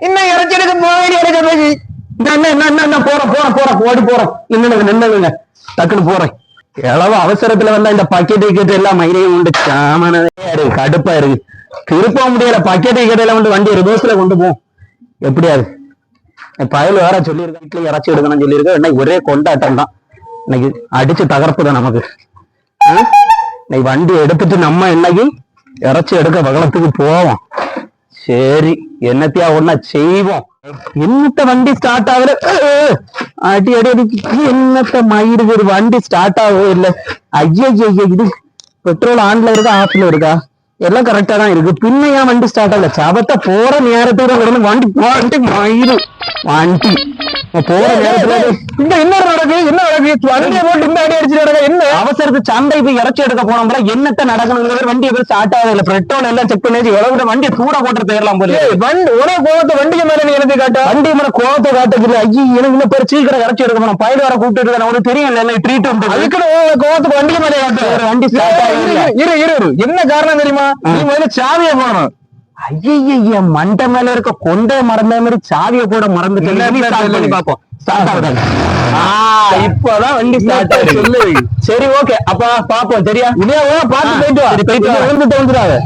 இன்னும் இறச்செடுக்க போவேன். போறேன் ஓடி போறேன். நின்னுங்க டக்குன்னு போறேன். எவ்வளவு அவசரத்துல வந்தா இந்த பக்கெட் விக்கெட் எல்லாம் மயிரையும் உண்டு. சாமானதே இருக்கு, கடுப்பா இருக்கு. திருப்ப முடியல. பக்கெட் விக்கெட் எல்லாம் வந்து வண்டி ரிவர்ஸ்ல கொண்டு போவோம் எப்படியாது. பயல் வேற சொல்லியிருக்கேன், வீட்டுல இறச்சி எடுக்கணும்னு சொல்லியிருக்கேன். இன்னைக்கு ஒரே கொண்டாட்டம் தான். இன்னைக்கு அடிச்சு தகர்ப்பு தான் நமக்கு. இன்னைக்கு வண்டி எடுத்துட்டு நம்ம இன்னைக்கு இறச்சி எடுக்க பகலத்துக்கு போவோம். சரி, என்னத்தையா ஒன்னா செய்வோம். என்னத்த வண்டி ஸ்டார்ட் ஆகுற அடி அடி அடி. என்னத்த மயிருக்கு ஒரு வண்டி ஸ்டார்ட் ஆகவே இல்லை. ஐயா இது பெட்ரோல் ஆன்ல இருக்கா ஆஃப்ல இருக்கா? எல்லாம் கரெக்டா தான் இருக்கு. பின்னையா வண்டி ஸ்டார்ட் ஆகல? சபத்தை போற நேரத்துக்கு வண்டி மயிறு வண்டி போற நேரத்துல இந்த இன்னொரு நடக்கு. என்ன நடக்கு? வண்டியை போட்டு இந்த அடி அடிச்சுட்டு நடக்க என்ன அவசரத்து? சந்தை போய் இறச்சி எடுக்க போனோம்ல, என்னத்த நடக்கணும்? வண்டியை போய் ஸ்டார்ட் ஆகல. பெட்ரோல் எல்லாம் செக் பண்ணி எவ்வளவு வண்டியை தூர போட்டு போயிடலாம் போல. வண்டி உனக்கு கோவத்தை வண்டிக்கு மேல நீ எனக்கு காட்ட, வண்டி மேல கோவத்தை காட்டது. ஐயோ, எனக்கு இன்னும் பேர் சீக்கிரம் இறச்சி எடுக்க போனோம். பயிர் வர கூப்பிட்டு உனக்கு தெரியும் இல்ல ட்ரீட் உண்டு. அதுக்கு கோவத்துக்கு வண்டிக்கு மேலே காட்டு. வண்டி ஸ்டார்ட் ஆகல. இரு என்ன காரணம் தெரியுமா? நீ முதல்ல சாவியை போடணும். ஐய, மண்டை மேல இருக்க கொண்டை மறந்த மாதிரி சாவியை கூட மறந்துட்டு பாப்போம். இப்பதான் வண்டி ஸ்டார்ட் ஆயிருக்கு. சரி, ஓகே, அப்ப பாப்போம். சரியா? இதே பார்த்து போயிட்டு வந்துடாது.